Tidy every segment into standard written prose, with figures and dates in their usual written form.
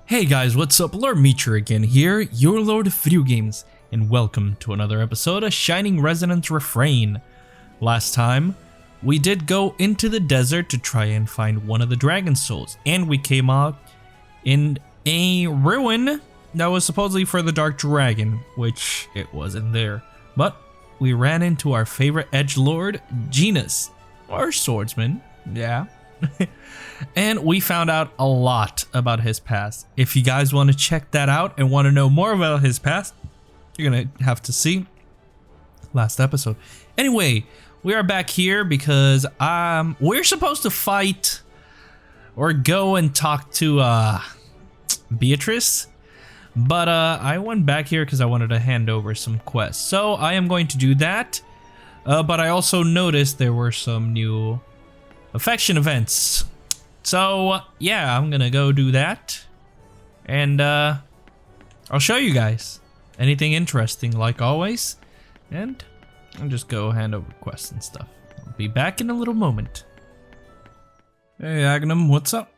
Hey guys, what's up? Lord Meacher again here, your Lord of Video Games, and welcome to another episode of Shining Resonance Refrain. Last time, we did go into the desert to try and find one of the dragon souls, and we came out in a ruin that was supposedly for the Dark Dragon, which it wasn't there. But we ran into our favorite edgelord, Genus, or swordsman, yeah. And we found out a lot about his past. If you guys want to check that out and want to know more about his past, you're gonna have to see last episode. Anyway, we are back here because we're supposed to fight or go and talk to Beatrice, but I went back here because I wanted to hand over some quests. So I am going to do that, but I also noticed there were some new affection events. So yeah, I'm gonna go do that, and I'll show you guys anything interesting like always, and I'll just go hand over quests and stuff. I'll be back in a little moment. Hey Agnum, what's up?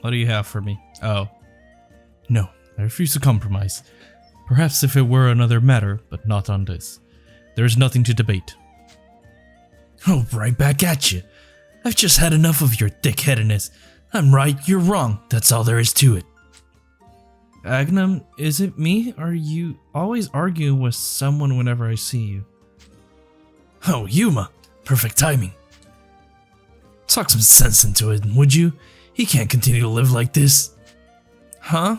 What do you have for me? Oh. No, I refuse to compromise. Perhaps if it were another matter, but not on this. There is nothing to debate. Oh, right back at you. I've just had enough of your thick-headedness. I'm right, you're wrong. That's all there is to it. Agnum, is it me? Or are you always arguing with someone whenever I see you? Oh, Yuma. Perfect timing. Talk some sense into it, would you? He can't continue to live like this. Huh?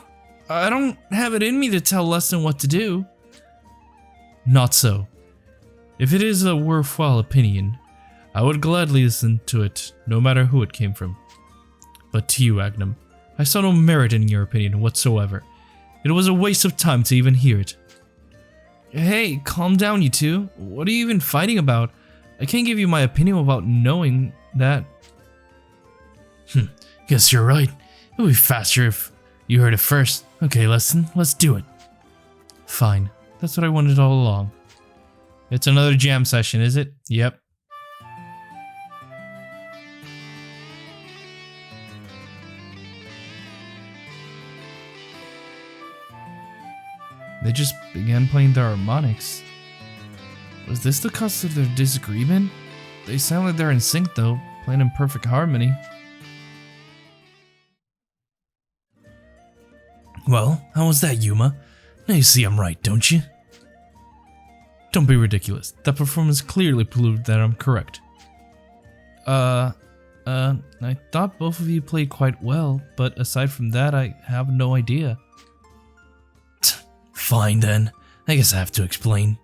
I don't have it in me to tell Leston what to do. Not so. If it is a worthwhile opinion, I would gladly listen to it, no matter who it came from. But to you, Agnum, I saw no merit in your opinion whatsoever. It was a waste of time to even hear it. Hey, calm down, you two. What are you even fighting about? I can't give you my opinion without knowing that. Guess you're right. It would be faster if you heard it first. Okay, Leston, let's do it. Fine. That's what I wanted all along. It's another jam session, is it? Yep. They just began playing the harmonics. Was this the cause of their disagreement? They sound like they're in sync though, playing in perfect harmony. Well, how was that, Yuma? Now you see I'm right, don't you? Don't be ridiculous. That performance clearly proved that I'm correct. I thought both of you played quite well, but aside from that, I have no idea. Fine then. I guess I have to explain.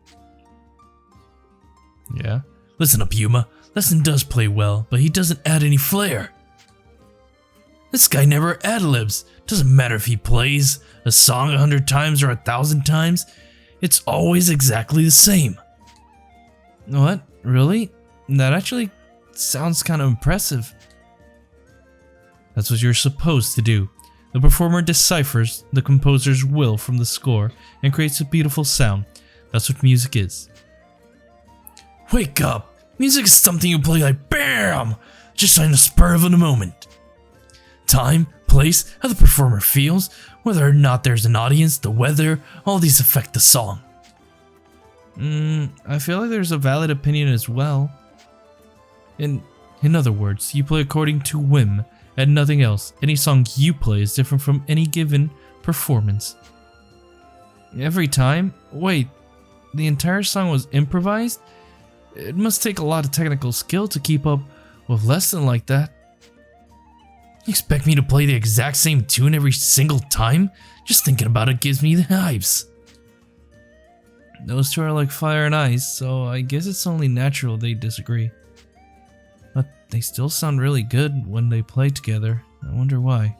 Yeah? Listen up, Yuma. Leston does play well, but he doesn't add any flair. This guy never ad-libs. Doesn't matter if he plays a song 100 times or 1,000 times. It's always exactly the same. What? Really? That actually sounds kind of impressive. That's what you're supposed to do. The performer deciphers the composer's will from the score and creates a beautiful sound. That's what music is. Wake up! Music is something you play like BAM! Just on the spur of the moment. Time, place, how the performer feels, whether or not there's an audience, the weather, all these affect the song. I feel like there's a valid opinion as well. In other words, you play according to whim and nothing else. Any song you play is different from any given performance. Every time? Wait, the entire song was improvised? It must take a lot of technical skill to keep up with Leston like that. You expect me to play the exact same tune every single time? Just thinking about it gives me the hives. Those two are like fire and ice, so I guess it's only natural they disagree. But they still sound really good when they play together. I wonder why.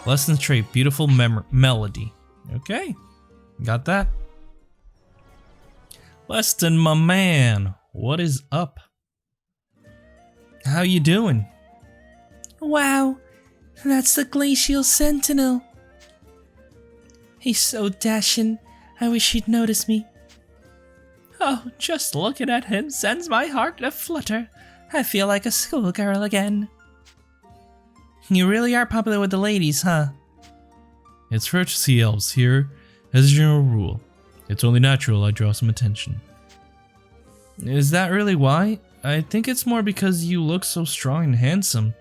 Leston's trait, beautiful melody. Okay, got that. Leston, my man, what is up? How you doing? Wow, that's the Glacial Sentinel. He's so dashing, I wish he'd notice me. Oh, just looking at him sends my heart a flutter. I feel like a schoolgirl again. You really are popular with the ladies, huh? It's rare to see elves here. As a general rule, it's only natural I draw some attention. Is that really why? I think it's more because you look so strong and handsome.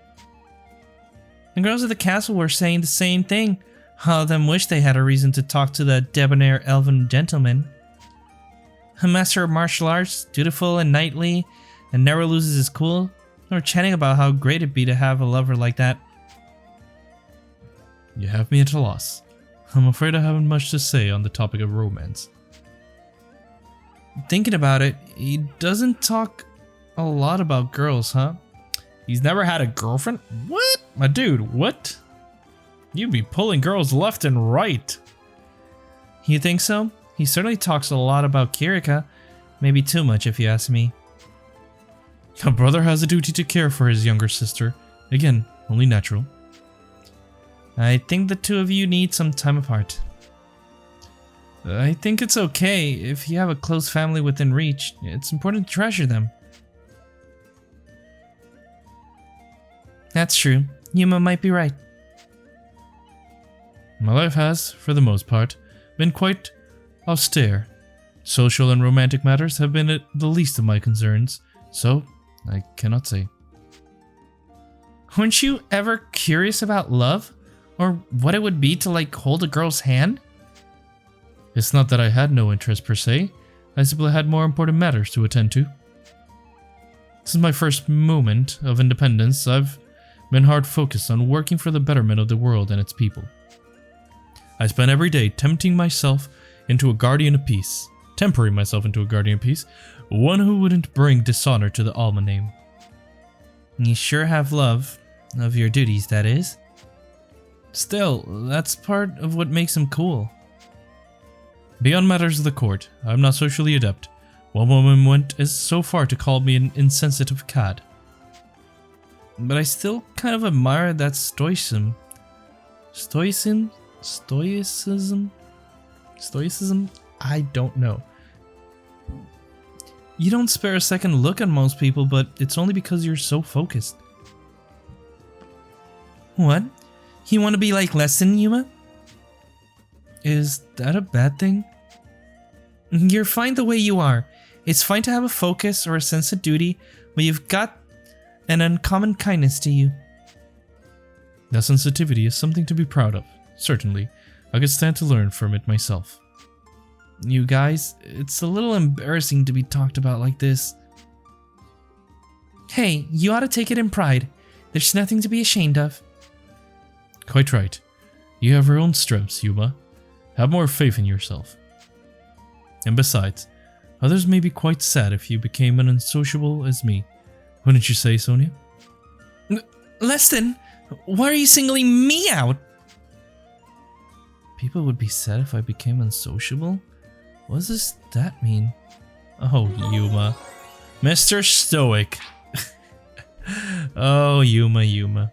The girls at the castle were saying the same thing. All of them wish they had a reason to talk to the debonair elven gentleman. A master of martial arts, dutiful and knightly, and never loses his cool. They were chatting about how great it'd be to have a lover like that. You have me at a loss. I'm afraid I haven't much to say on the topic of romance. Thinking about it, he doesn't talk a lot about girls, huh? He's never had a girlfriend? What? My dude, what? You'd be pulling girls left and right. You think so? He certainly talks a lot about Kirika. Maybe too much if you ask me. A brother has a duty to care for his younger sister. Again, only natural. I think the two of you need some time apart. I think it's okay if you have a close family within reach. It's important to treasure them. That's true. Yuma might be right. My life has, for the most part, been quite austere. Social and romantic matters have been the least of my concerns, so I cannot say. Weren't you ever curious about love? Or what it would be to, like, hold a girl's hand? It's not that I had no interest per se, I simply had more important matters to attend to. Since my first moment of independence, I've been hard focused on working for the betterment of the world and its people. I spent every day tempering myself into a guardian of peace, one who wouldn't bring dishonor to the Alma name. You sure have love, of your duties, that is. Still, that's part of what makes him cool. Beyond matters of the court, I'm not socially adept. One woman went so far to call me an insensitive cad. But I still kind of admire that stoicism? I don't know. You don't spare a second look at most people, but it's only because you're so focused. What? You want to be like less than Yuma? Is that a bad thing? You're fine the way you are. It's fine to have a focus or a sense of duty, but you've got an uncommon kindness to you. That sensitivity is something to be proud of, certainly. I could stand to learn from it myself. You guys, it's a little embarrassing to be talked about like this. Hey, you ought to take it in pride. There's nothing to be ashamed of. Quite right. You have your own strengths, Yuma. Have more faith in yourself. And besides, others may be quite sad if you became as unsociable as me. Wouldn't you say, Sonia? Leston, why are you singling me out? People would be sad if I became unsociable? What does that mean? Oh, Yuma. Mr. Stoic. Oh, Yuma.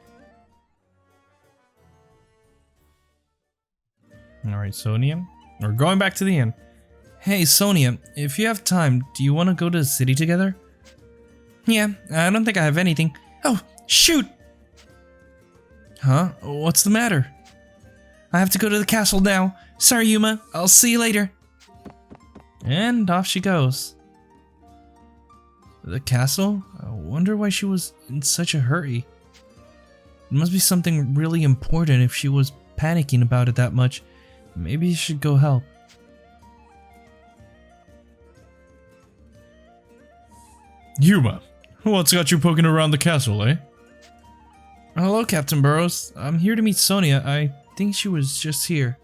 Alright, Sonia. We're going back to the inn. Hey, Sonia, if you have time, do you want to go to the city together? Yeah, I don't think I have anything. Oh, shoot! Huh? What's the matter? I have to go to the castle now. Sorry, Yuma. I'll see you later. And off she goes. The castle? I wonder why she was in such a hurry. It must be something really important if she was panicking about it that much. Maybe you should go help. Yuma, what's got you poking around the castle, eh? Hello, Captain Burrows. I'm here to meet Sonia. I think she was just here.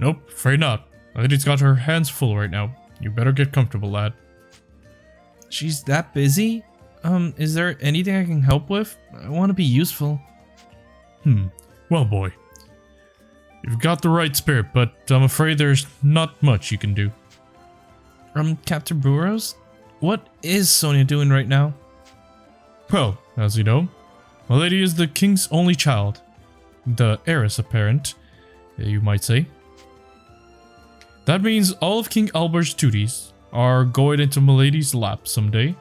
Nope, afraid not. The lady's got her hands full right now. You better get comfortable, lad. She's that busy? Is there anything I can help with? I want to be useful. Well, boy. You've got the right spirit, but I'm afraid there's not much you can do. Captain Burrows? What is Sonia doing right now? Well, as you know, my lady is the king's only child. The heiress apparent, you might say. That means all of King Albert's duties are going into my lady's lap someday.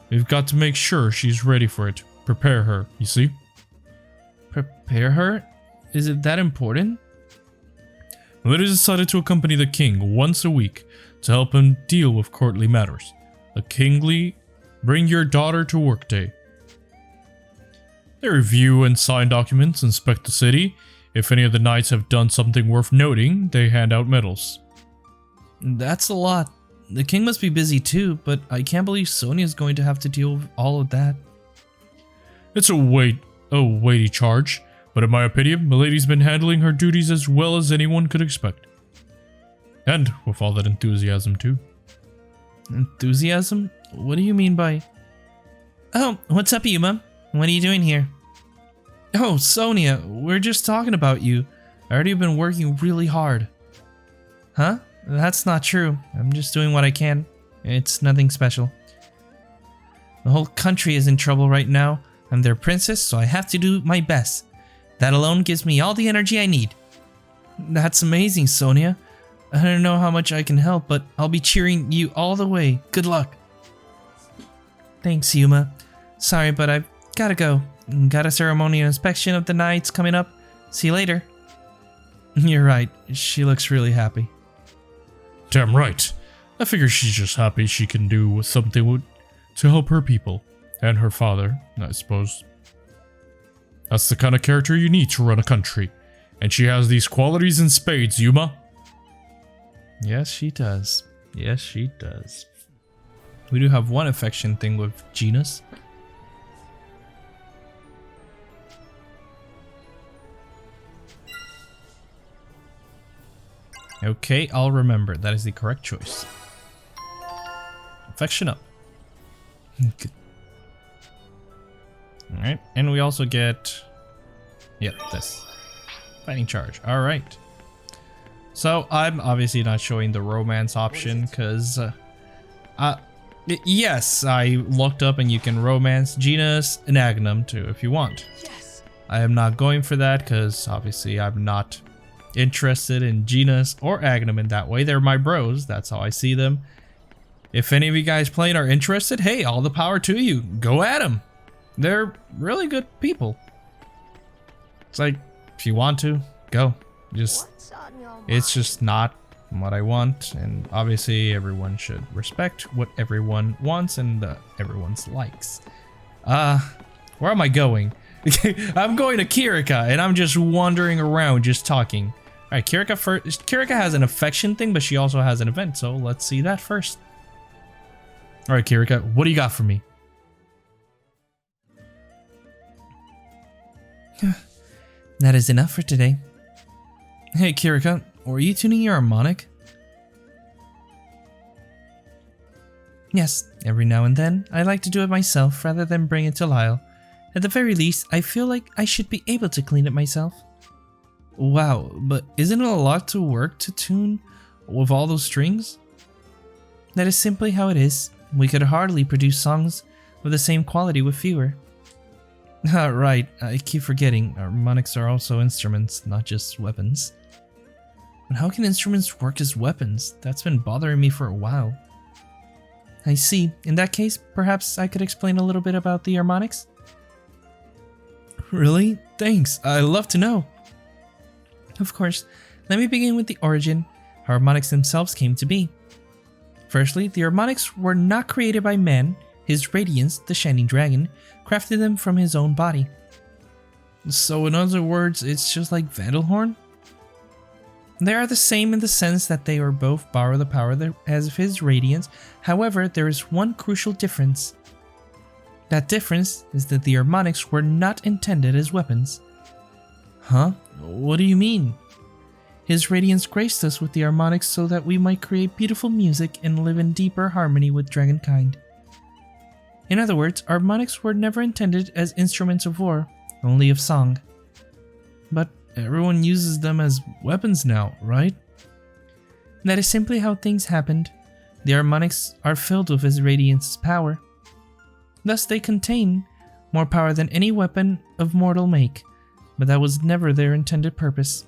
We've got to make sure she's ready for it. Prepare her, you see? repair her? Is it that important? Well, it is decided to accompany the king once a week to help him deal with courtly matters. A kingly bring your daughter to work day. They review and sign documents, inspect the city. If any of the knights have done something worth noting, they hand out medals. That's a lot. The king must be busy too, but I can't believe Sonia is going to have to deal with all of that. It's a weighty charge, but in my opinion, Milady's been handling her duties as well as anyone could expect. And with all that enthusiasm too. Enthusiasm? What do you mean by... Oh, what's up, Yuma? What are you doing here? Oh, Sonia, we're just talking about you. I already been working really hard. Huh? That's not true. I'm just doing what I can. It's nothing special. The whole country is in trouble right now. I'm their princess, so I have to do my best. That alone gives me all the energy I need. That's amazing, Sonia. I don't know how much I can help, but I'll be cheering you all the way. Good luck. Thanks, Yuma. Sorry, but I've gotta go. Got a ceremonial inspection of the knights coming up. See you later. You're right. She looks really happy. Damn right. I figure she's just happy she can do something to help her people. And her father, I suppose. That's the kind of character you need to run a country. And she has these qualities in spades, Yuma. Yes, she does. Yes, she does. We do have one affection thing with Genus. Okay, I'll remember. That is the correct choice. Affection up. Good. Alright, and we also get... Yep, this. Fighting charge. Alright. So, I'm obviously not showing the romance option, because... yes, I looked up and you can romance Genus and Agnum too, if you want. Yes. I am not going for that, because obviously I'm not interested in Genus or Agnum in that way. They're my bros, that's how I see them. If any of you guys playing are interested, hey, all the power to you. Go at them. They're really good people. It's like, if you want to, go. It's just not what I want, and obviously everyone should respect what everyone wants and everyone's likes. Where am I going? I'm going to Kirika, and I'm just wandering around, just talking. Alright, Kirika first. Kirika has an affection thing, but she also has an event, so let's see that first. Alright, Kirika, what do you got for me? That is enough for today. Hey, Kirika, were you tuning your harmonic? Yes, every now and then, I like to do it myself rather than bring it to Lyle. At the very least, I feel like I should be able to clean it myself. Wow, but isn't it a lot to work to tune with all those strings? That is simply how it is. We could hardly produce songs with the same quality with fewer. Right, I keep forgetting, harmonics are also instruments, not just weapons. But how can instruments work as weapons? That's been bothering me for a while. I see. In that case, perhaps I could explain a little bit about the harmonics? Really? Thanks, I'd love to know. Of course. Let me begin with the origin, how harmonics themselves came to be. Firstly, the harmonics were not created by man. His Radiance, the Shining Dragon, crafted them from his own body. So in other words, it's just like Vanderhorn? They are the same in the sense that they are both borrow the power as of his Radiance. However, there is one crucial difference. That difference is that the harmonics were not intended as weapons. Huh? What do you mean? His Radiance graced us with the harmonics so that we might create beautiful music and live in deeper harmony with dragonkind. In other words, harmonics were never intended as instruments of war, only of song. But everyone uses them as weapons now, right? That is simply how things happened. The harmonics are filled with his Radiance's power. Thus they contain more power than any weapon of mortal make, but that was never their intended purpose.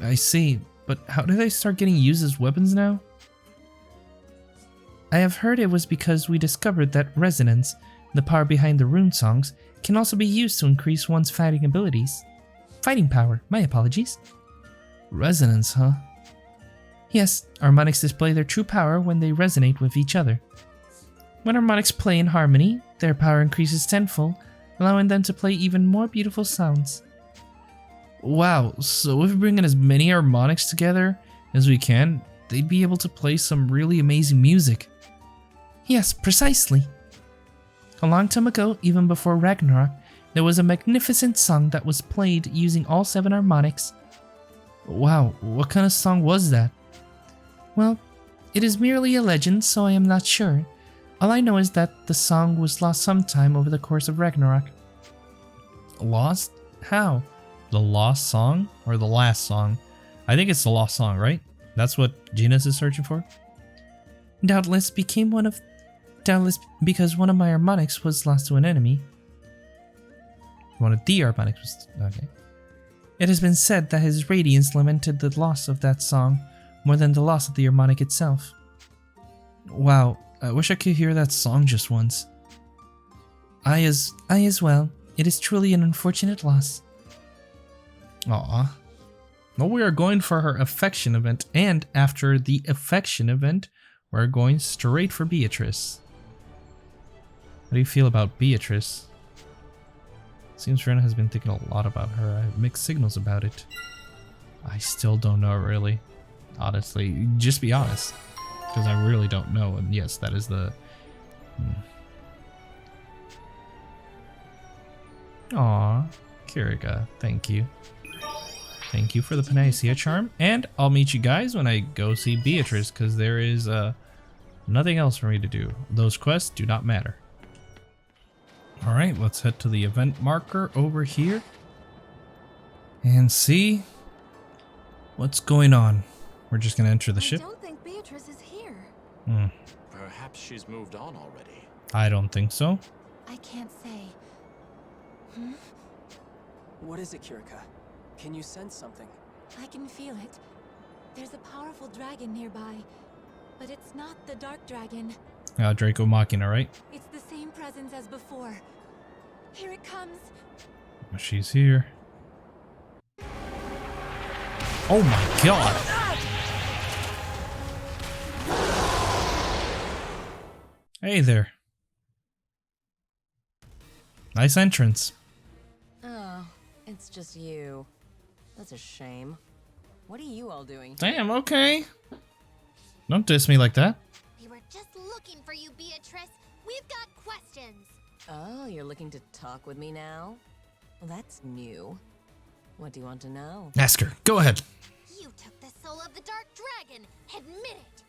I see, but how did they start getting used as weapons now? I have heard it was because we discovered that resonance, the power behind the rune songs, can also be used to increase one's fighting abilities. fighting power. My apologies. Resonance, huh? Yes, harmonics display their true power when they resonate with each other. When harmonics play in harmony, their power increases tenfold, allowing them to play even more beautiful sounds. Wow, so if we bring in as many harmonics together as we can, they'd be able to play some really amazing music. Yes, precisely. A long time ago, even before Ragnarok, there was a magnificent song that was played using all 7 harmonics. Wow, what kind of song was that? Well, it is merely a legend, so I am not sure. All I know is that the song was lost sometime over the course of Ragnarok. Lost? How? The lost song or the last song? I think it's the lost song, right? That's what Genus is searching for? Doubtless because one of my harmonics was lost to an enemy. One of the harmonics was... okay. It has been said that his radiance lamented the loss of that song more than the loss of the harmonic itself. Wow, I wish I could hear that song just once. I as well. It is truly an unfortunate loss. Aww. Well, we are going for her affection event, and after the affection event, we're going straight for Beatrice. What do you feel about Beatrice? Seems Rena has been thinking a lot about her. I have mixed signals about it. I still don't know, really. Honestly, just be honest. Because I really don't know, and yes, that is the... Aw, Kirika, thank you. Thank you for the Panacea charm, and I'll meet you guys when I go see Beatrice, because there is nothing else for me to do. Those quests do not matter. Alright, let's head to the event marker over here and see what's going on. We're just gonna enter the ship. I don't think Beatrice is here. Perhaps she's moved on already. I don't think so. I can't say. What is it, Kirika? Can you sense something? I can feel it. There's a powerful dragon nearby, but it's not the dark dragon. Draco Machina, right? It's the same presence as before. Here it comes. She's here. Oh my god! Hey there. Nice entrance. Oh, it's just you. That's a shame. What are you all doing? Damn, okay. Don't diss me like that. We were just looking for you, Beatrice. We've got questions. Oh, you're looking to talk with me now? Well, that's new. What do you want to know? Ask her. Go ahead. You took the soul of the Dark Dragon. Admit it.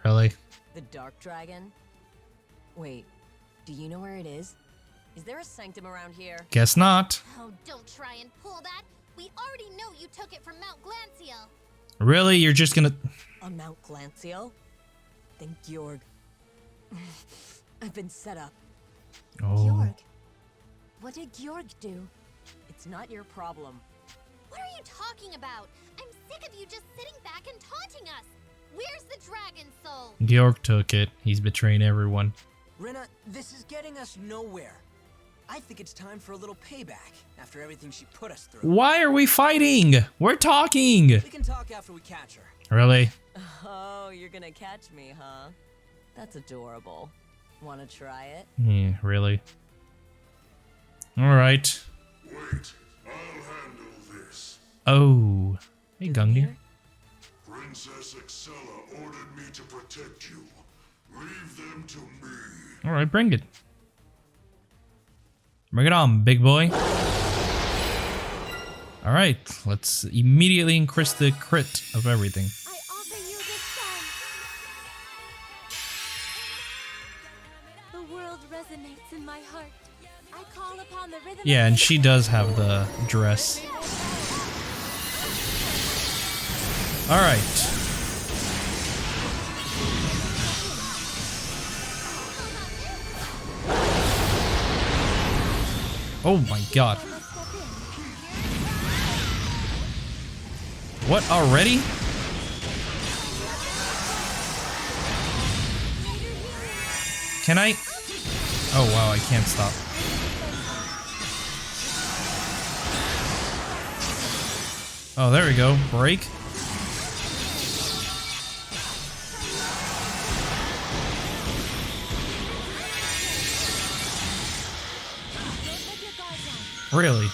Really? The Dark Dragon? Wait, do you know where it is? Is there a sanctum around here? Guess not. Oh, don't try and pull that. We already know you took it from Mount Glancial. Really? You're just gonna... On Mount Glancial? Then Georg. I've been set up. Oh. Georg. What did Georg do? It's not your problem. What are you talking about? I'm sick of you just sitting back and taunting us. Where's the dragon soul? Georg took it. He's betraying everyone. Rena, this is getting us nowhere. I think it's time for a little payback after everything she put us through. Why are we fighting? We're talking. We can talk after we catch her. Really? Oh, you're gonna catch me, huh? That's adorable. Wanna try it? Yeah, really. Alright. Wait, I'll handle this. Oh. Hey, Gungnir. Princess Excella ordered me to protect you. Leave them to me. Alright, bring it. Bring it on, big boy. Alright, let's immediately increase the crit of everything. I offer you this song. The world resonates in my heart. I call upon the rhythm. Yeah, and she does have the dress. Alright. Oh my god. What, already? Can I? Oh wow, I can't stop. Oh, there we go. Break. Really?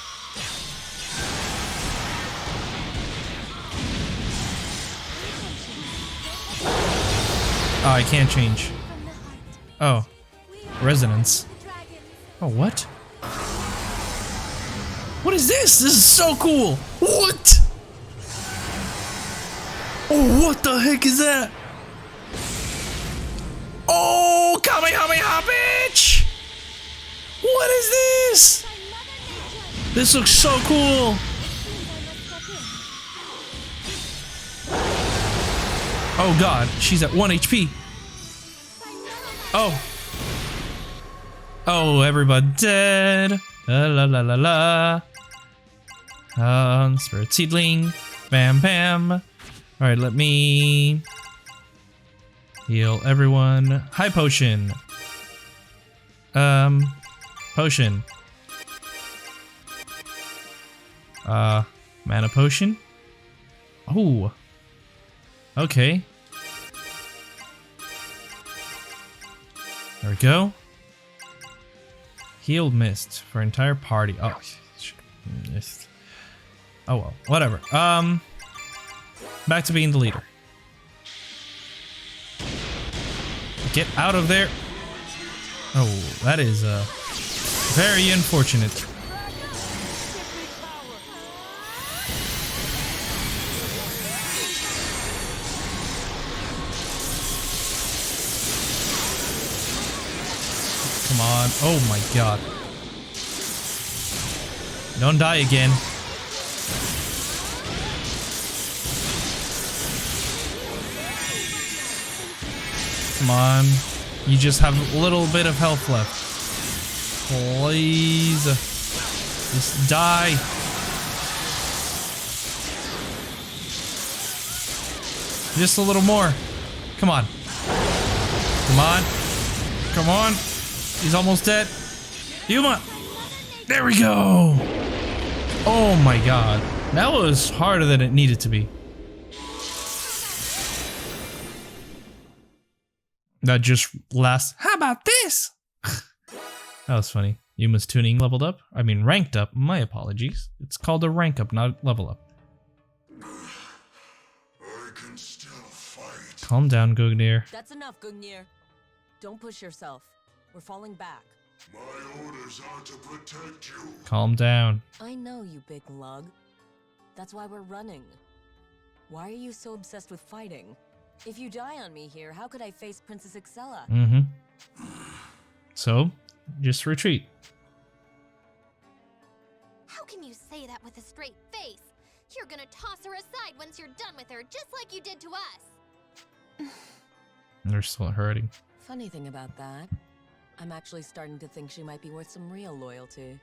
Oh, I can't change. Oh. Resonance. Oh, what? What is this? This is so cool! What? Oh, what the heck is that? Oh, Kamehameha, bitch! What is this? This looks so cool! Oh god, she's at 1 HP. Oh. Oh, everybody dead. La la la la la. Spirit Seedling. Bam bam. Alright, let me heal everyone. High potion. Potion. Mana potion? Oh. Okay. There we go. Healed mist for entire party. Oh. Oh well. Whatever. Back to being the leader. Get out of there. Oh, that is very unfortunate. Come on. Oh my god. Don't die again. Come on. You just have a little bit of health left. Please. Just die. Just a little more. Come on. Come on. Come on. He's almost dead. Yuma! There we go! Oh my god. That was harder than it needed to be. That just lasts. How about this? That was funny. Yuma's tuning leveled up. I mean, ranked up. My apologies. It's called a rank up, not level up. I can still fight. Calm down, Gungnir. That's enough, Gungnir. Don't push yourself. We're falling back. My orders are to protect you. Calm down. I know, you big lug. That's why we're running. Why are you so obsessed with fighting? If you die on me here, how could I face Princess Excella? Mm-hmm. So, just retreat. How can you say that with a straight face? You're gonna toss her aside once you're done with her, just like you did to us. They're still hurting. Funny thing about that, I'm actually starting to think she might be worth some real loyalty.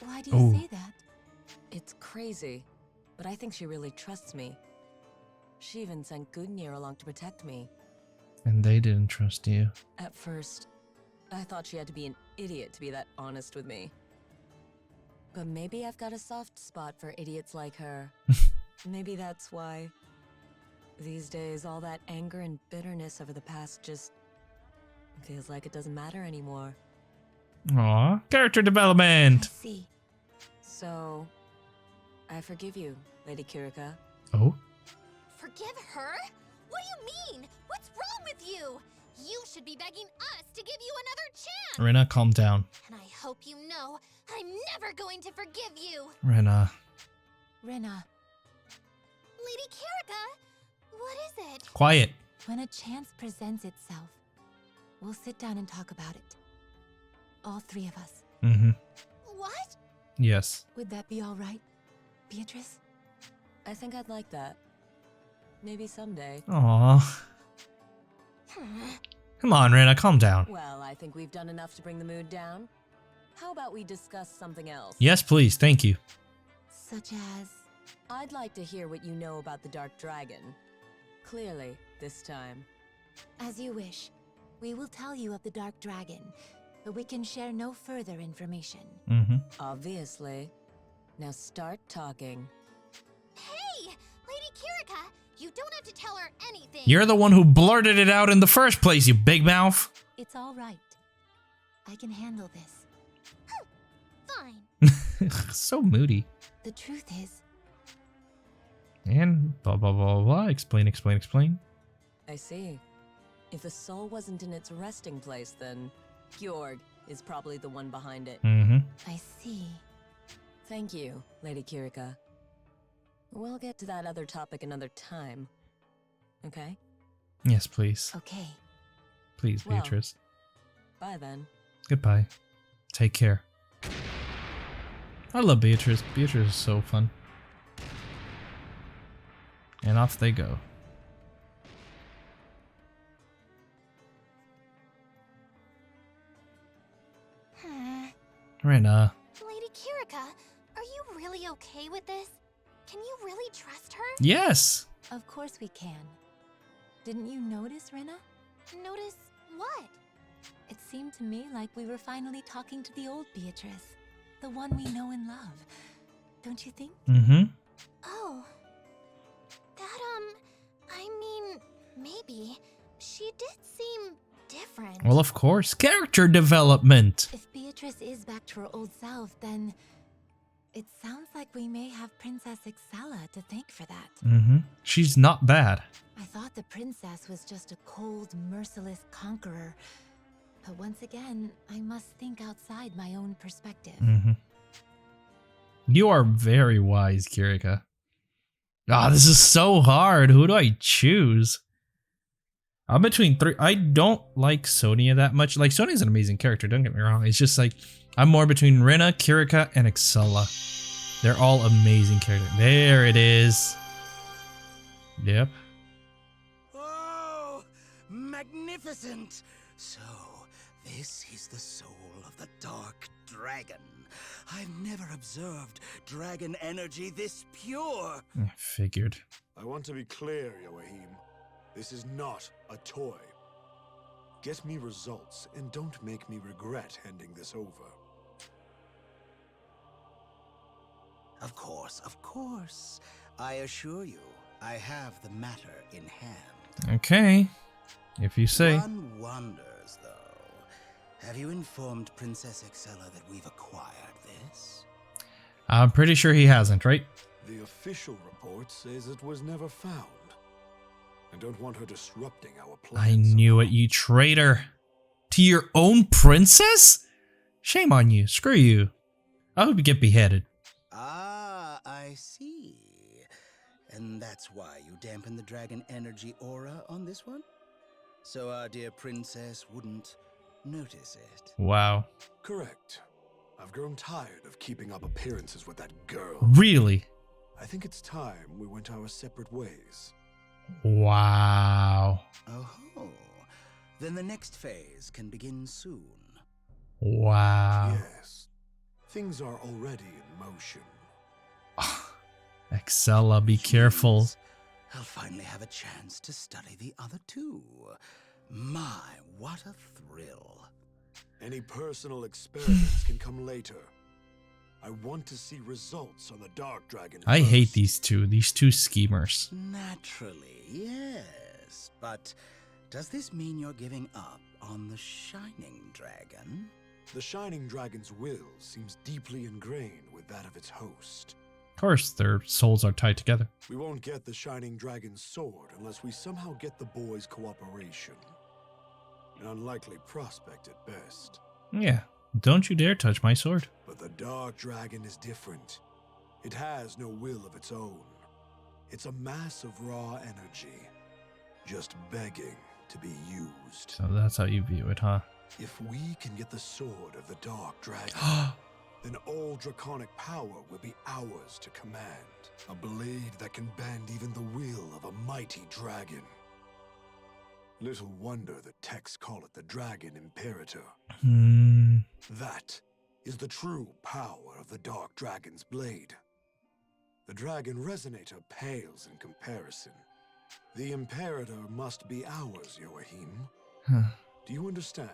Why do you say that? It's crazy, but I think she really trusts me. She even sent Gungnir along to protect me. And they didn't trust you. At first, I thought she had to be an idiot to be that honest with me. But maybe I've got a soft spot for idiots like her. Maybe that's why. These days, all that anger and bitterness over the past just feels like it doesn't matter anymore. Aw, character development. See. So, I forgive you, Lady Kirika. Oh? Forgive her? What do you mean? What's wrong with you? You should be begging us to give you another chance. Rena, calm down. And I hope you know, I'm never going to forgive you. Rena. Rena, Lady Kirika, what is it? Quiet. when a chance presents itself, we'll sit down and talk about it. All three of us. Mm-hmm. What? Yes. Would that be all right, Beatrice? I think I'd like that. Maybe someday. Aw. Come on, Rena, calm down. Well, I think we've done enough to bring the mood down. How about we discuss something else? Yes, please. Thank you. Such as... I'd like to hear what you know about the Dark Dragon. Clearly, this time. As you wish. We will tell you of the Dark Dragon, but we can share no further information. Mm-hmm. Obviously. Now start talking. Hey! Kirika, you don't have to tell her anything. You're the one who blurted it out in the first place, you big mouth. It's all right. I can handle this. Fine. So moody. The truth is, And blah, blah, blah, blah. Explain, explain, explain. I see. If the soul wasn't in its resting place, then Georg is probably the one behind it. Mm-hmm. I see. Thank you, Lady Kirika. We'll get to that other topic another time. Okay? Yes, please. Okay. Please, Well. Beatrice. Bye then. Goodbye. Take care. I love Beatrice. Beatrice is so fun. And off they go. Rena. Lady Kirika, are you really okay with this? Can you really trust her? Yes. Of course we can. Didn't you notice, Rena? Notice what? It seemed to me like we were finally talking to the old Beatrice. The one we know and love. Don't you think? Mm-hmm. Oh. That, I mean, maybe. She did seem different. Well, of course. Character development. If Beatrice is back to her old self, then it sounds like we may have Princess Excella to thank for that. Mm-hmm. She's not bad. I thought the princess was just a cold, merciless conqueror. But once again, I must think outside my own perspective. Mm-hmm. You are very wise, Kirika. Ah, this is so hard. Who do I choose? I'm between three. I don't like Sonia that much. Like, Sonia's an amazing character, don't get me wrong. It's just like, I'm more between Rena, Kirika, and Excella. They're all amazing characters. There it is. Yep. Oh, magnificent! So, this is the soul of the Dark Dragon. I've never observed dragon energy this pure. Figured. I want to be clear, Joachim. This is not a toy. Get me results, and don't make me regret handing this over. Of course. I assure you, I have the matter in hand. Okay. If you say. One wonders, though. Have you informed Princess Excella that we've acquired this? I'm pretty sure he hasn't, right? The official report says it was never found. I don't want her disrupting our plans. I knew it, you traitor. To your own princess? Shame on you. Screw you. I hope you get beheaded. Ah, I see. And that's why you dampen the dragon energy aura on this one? So our dear princess wouldn't notice it. Wow. Correct. I've grown tired of keeping up appearances with that girl. Really? I think it's time we went our separate ways. Wow. Oh, then the next phase can begin soon. Wow. Yes. Things are already in motion. Excella, be careful. Jeez, I'll finally have a chance to study the other two. My, what a thrill. Any personal experiments can come later. I want to see results on the Dark Dragon I first. hate these two schemers. Naturally, yes. But does this mean you're giving up on the Shining Dragon? The Shining Dragon's will seems deeply ingrained with that of its host. Of course, their souls are tied together. We won't get the Shining Dragon's sword unless we somehow get the boys' cooperation. An unlikely prospect at best. Yeah, don't you dare touch my sword. But the Dark Dragon is different. It has no will of its own. It's a mass of raw energy, just begging to be used. So that's how you view it, huh? If we can get the sword of the Dark Dragon, then all draconic power will be ours to command. A blade that can bend even the will of a mighty dragon. Little wonder the texts call it the Dragon Imperator. That is the true power of the Dark Dragon's blade. The Dragon Resonator pales in comparison. The Imperator must be ours, Joachim. Do you understand?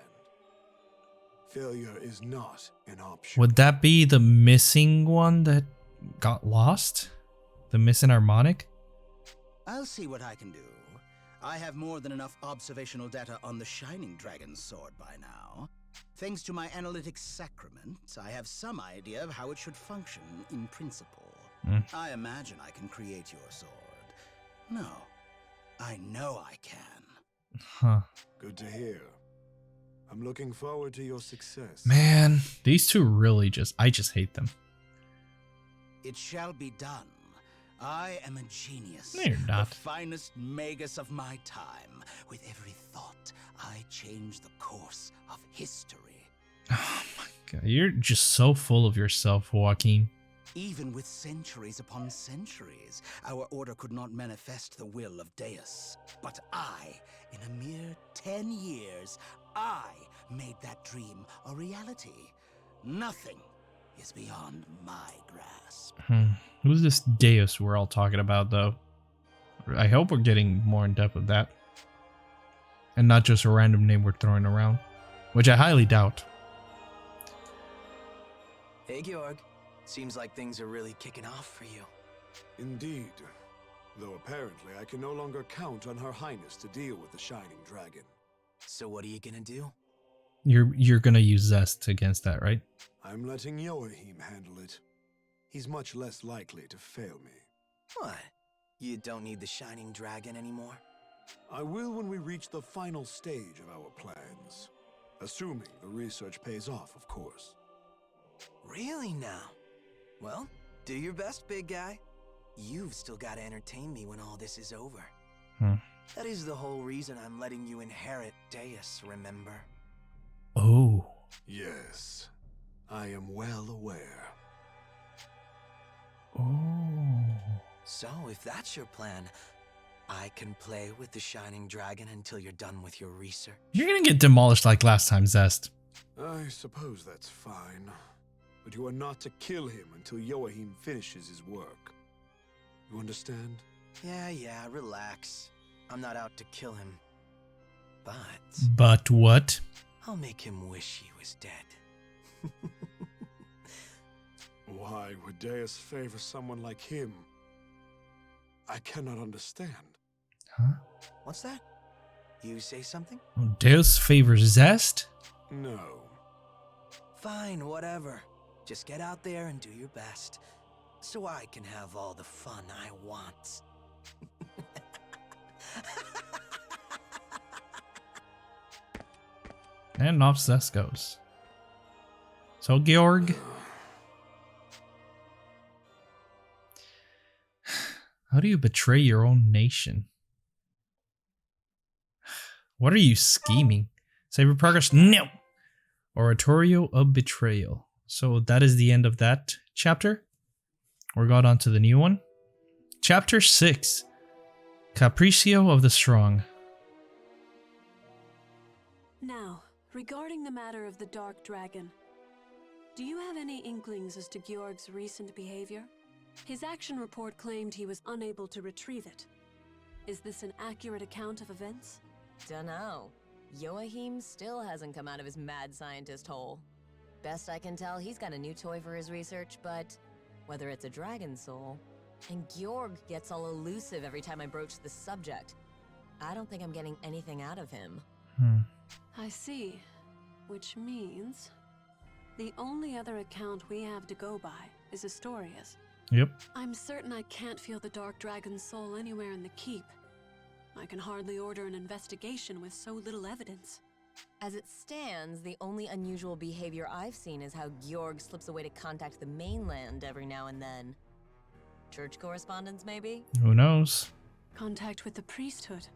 Failure is not an option. Would that be the missing one that got lost? The missing harmonic? I'll see what I can do. I have more than enough observational data on the Shining Dragon sword by now. Thanks to my analytics sacrament, I have some idea of how it should function in principle. I imagine I can create your sword. No, I know I can. Huh. Good to hear. I'm looking forward to your success. Man, these two really I just hate them. It shall be done. I am a genius. No, you're not. The finest magus of my time. With every thought, I change the course of history. Oh my god, you're just so full of yourself, Joaquin. Even with centuries upon centuries, our order could not manifest the will of Deus. But I, in a mere 10 years, I made that dream a reality. Nothing is beyond my grasp. Who's this Deus we're all talking about, though? I hope we're getting more in depth with that. And not just a random name we're throwing around. Which I highly doubt. Hey, Georg. Seems like things are really kicking off for you. Indeed. Though apparently I can no longer count on Her Highness to deal with the Shining Dragon. So what are you gonna do? You're gonna use Zest against that, right? I'm letting Joachim handle it. He's much less likely to fail me. What? You don't need the Shining Dragon anymore? I will when we reach the final stage of our plans. Assuming the research pays off, of course. Really now? Well, do your best, big guy. You've still got to entertain me when all this is over. That is the whole reason I'm letting you inherit Deus, remember? Oh. Yes, I am well aware. Oh. So, if that's your plan, I can play with the Shining Dragon until you're done with your research. You're gonna get demolished like last time, Zest. I suppose that's fine. But you are not to kill him until Joachim finishes his work. You understand? Yeah, relax. I'm not out to kill him. But what? I'll make him wish he was dead. Why would Deus favor someone like him? I cannot understand. Huh? What's that? You say something? Deus favors Zest? No. Fine, whatever. Just get out there and do your best, so I can have all the fun I want. And off Zest goes. So, Georg. How do you betray your own nation? What are you scheming? Save your progress? No! Oratorio of Betrayal. So that is the end of that chapter. We got on to the new one. Chapter 6. Capriccio of the Strong. Now, regarding the matter of the Dark Dragon, do you have any inklings as to Georg's recent behavior? His action report claimed he was unable to retrieve it. Is this an accurate account of events? Dunno. Joachim still hasn't come out of his mad scientist hole. Best I can tell, he's got a new toy for his research, but whether it's a dragon soul, and Georg gets all elusive every time I broach the subject. I don't think I'm getting anything out of him. I see. Which means the only other account we have to go by is Astoria's. Yep. I'm certain I can't feel the Dark Dragon's soul anywhere in the keep. I can hardly order an investigation with so little evidence. As it stands, the only unusual behavior I've seen is how Georg slips away to contact the mainland every now and then. Church correspondence, maybe? Who knows? Contact with the priesthood.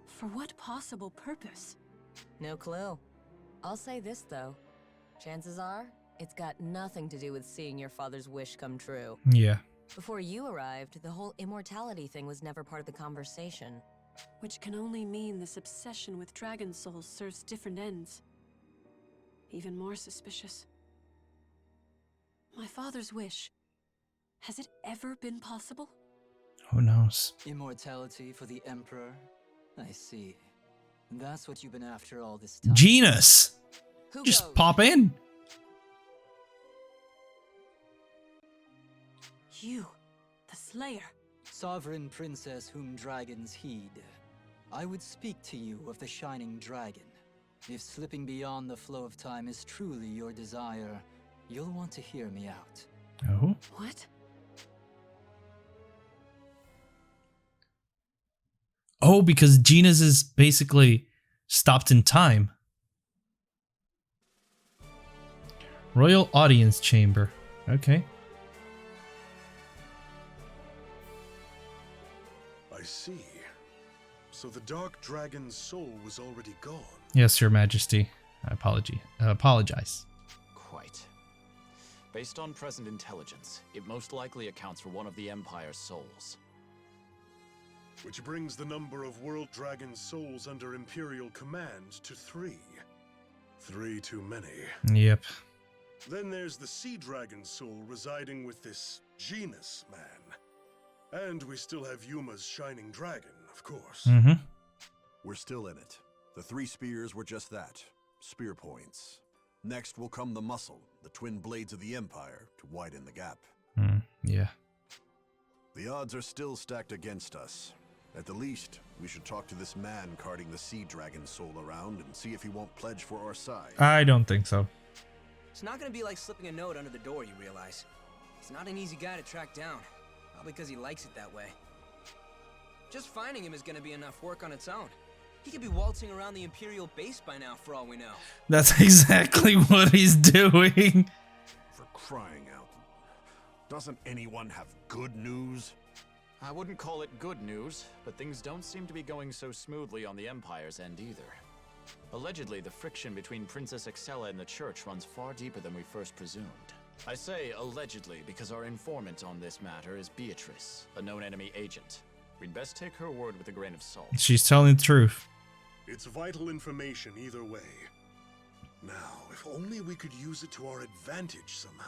For what possible purpose? No clue. I'll say this, though. Chances are, it's got nothing to do with seeing your father's wish come true. Yeah. Before you arrived, the whole immortality thing was never part of the conversation. Which can only mean this obsession with dragon souls serves different ends. Even more suspicious. My father's wish. Has it ever been possible? Who knows? Immortality for the Emperor? I see. That's what you've been after all this time. Genus! Who Just goes? pop in! You, the Slayer. Sovereign princess whom dragons heed, I would speak to you of the Shining Dragon. If slipping beyond the flow of time is truly your desire, you'll want to hear me out. Oh? What? Oh, because Gina's is basically stopped in time. Royal Audience Chamber. Okay. I see. So the Dark Dragon's soul was already gone. Yes, Your Majesty. I apologize. Quite. Based on present intelligence, it most likely accounts for one of the Empire's souls. Which brings the number of World Dragon souls under Imperial command to 3. 3 too many. Yep. Then there's the Sea Dragon soul residing with this Genus man. And we still have Yuma's Shining Dragon, of course. Mm-hmm. We're still in it. The 3 spears were just that. Spear points. Next will come the muscle, the twin blades of the Empire, to widen the gap. Yeah. The odds are still stacked against us. At the least, we should talk to this man carting the Sea Dragon soul around and see if he won't pledge for our side. I don't think so. It's not gonna be like slipping a note under the door, you realize. He's not an easy guy to track down, probably because he likes it that way. Just finding him is gonna be enough work on its own. He could be waltzing around the Imperial base by now, for all we know. That's exactly what he's doing. For crying out. Doesn't anyone have good news? I wouldn't call it good news, but things don't seem to be going so smoothly on the Empire's end either. Allegedly, the friction between Princess Excella and the Church runs far deeper than we first presumed. I say allegedly because our informant on this matter is Beatrice, a known enemy agent. We'd best take her word with a grain of salt. She's telling the truth. It's vital information either way. Now, if only we could use it to our advantage somehow.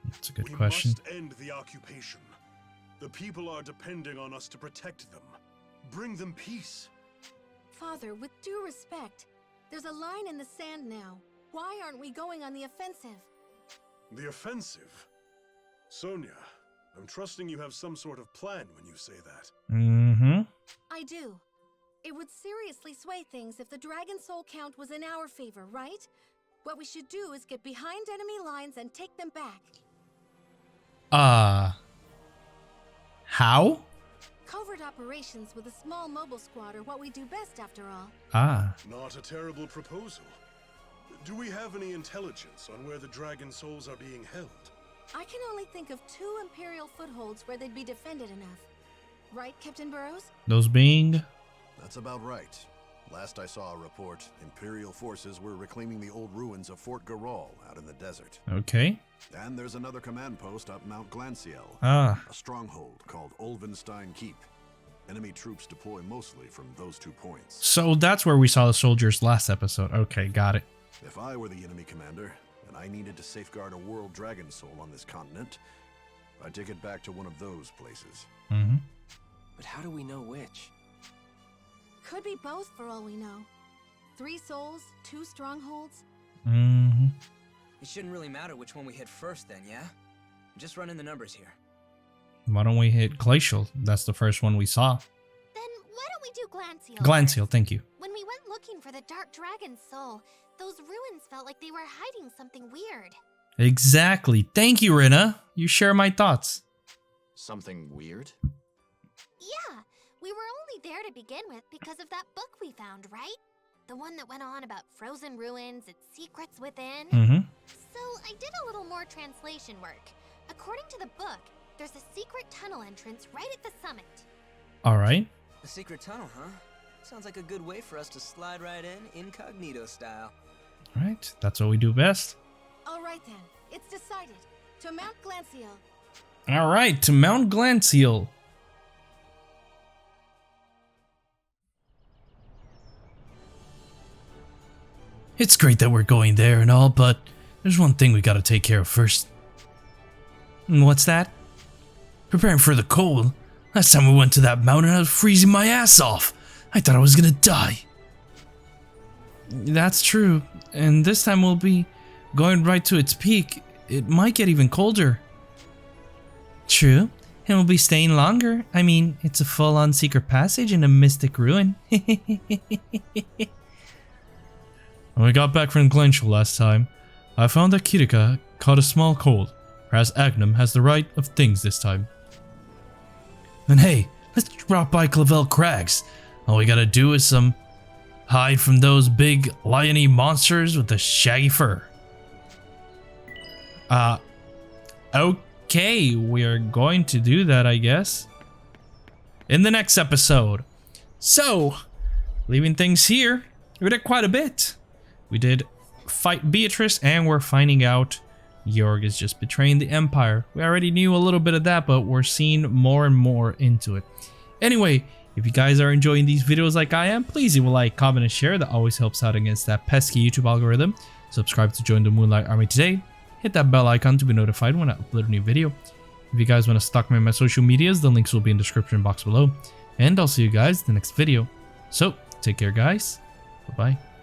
That's a good question. We must end the occupation. The people are depending on us to protect them. Bring them peace. Father, with due respect, there's a line in the sand now. Why aren't we going on the offensive? The offensive? Sonia, I'm trusting you have some sort of plan when you say that. Mm-hmm. I do. It would seriously sway things if the dragon soul count was in our favor, right? What we should do is get behind enemy lines and take them back. How? Covert operations with a small mobile squad are what we do best after all. Not a terrible proposal. Do we have any intelligence on where the dragon souls are being held? I can only think of 2 Imperial footholds where they'd be defended enough. Right, Captain Burrows? Those being? That's about right. Last I saw a report, Imperial forces were reclaiming the old ruins of Fort Garal out in the desert. Okay. And there's another command post up Mount Glanciel. A stronghold called Ulvenstein Keep. Enemy troops deploy mostly from those 2 points. So that's where we saw the soldiers last episode. Okay, got it. If I were the enemy commander, and I needed to safeguard a world dragon soul on this continent, I'd take it back to one of those places. Mm-hmm. But how do we know which? Could be both for all we know. 3 souls, 2 strongholds. Mm-hmm. It shouldn't really matter which one we hit first then, yeah? I'm just running the numbers here. Why don't we hit Glacial? That's the first one we saw. Then why don't we do Glancial? Glancial, thank you. When we went looking for the Dark Dragon's soul, those ruins felt like they were hiding something weird. Exactly. Thank you, Rina. You share my thoughts. Something weird? Yeah, we were only there to begin with because of that book we found, right? The one that went on about frozen ruins and secrets within. Mm-hmm. So I did a little more translation work. According to the book, there's a secret tunnel entrance right at the summit. All right. A secret tunnel, huh? Sounds like a good way for us to slide right in, incognito style. All right. That's what we do best. All right then. It's decided. To Mount Glancial. All right. To Mount Glancial. It's great that we're going there and all, but there's one thing we gotta take care of first. And what's that? Preparing for the cold. Last time we went to that mountain, I was freezing my ass off. I thought I was gonna die. That's true, and this time we'll be going right to its peak. It might get even colder. True. And we'll be staying longer. I mean, it's a full-on secret passage in a mystic ruin. When we got back from Glacial last time, I found that Kirika caught a small cold. Perhaps Agnum has the right of things this time. Then hey, let's drop by Clavel Crags. All we gotta do is hide from those big lion-y monsters with the shaggy fur. Okay, we are going to do that, I guess, in the next episode. So, leaving things here, we did quite a bit. We did fight Beatrice, and we're finding out Georg is just betraying the Empire. We already knew a little bit of that, but we're seeing more and more into it. Anyway, if you guys are enjoying these videos like I am, please leave a like, comment, and share. That always helps out against that pesky YouTube algorithm. Subscribe to join the Moonlight Army today. Hit that bell icon to be notified when I upload a new video. If you guys want to stalk me on my social medias, the links will be in the description box below. And I'll see you guys in the next video. So, take care guys. Bye-bye.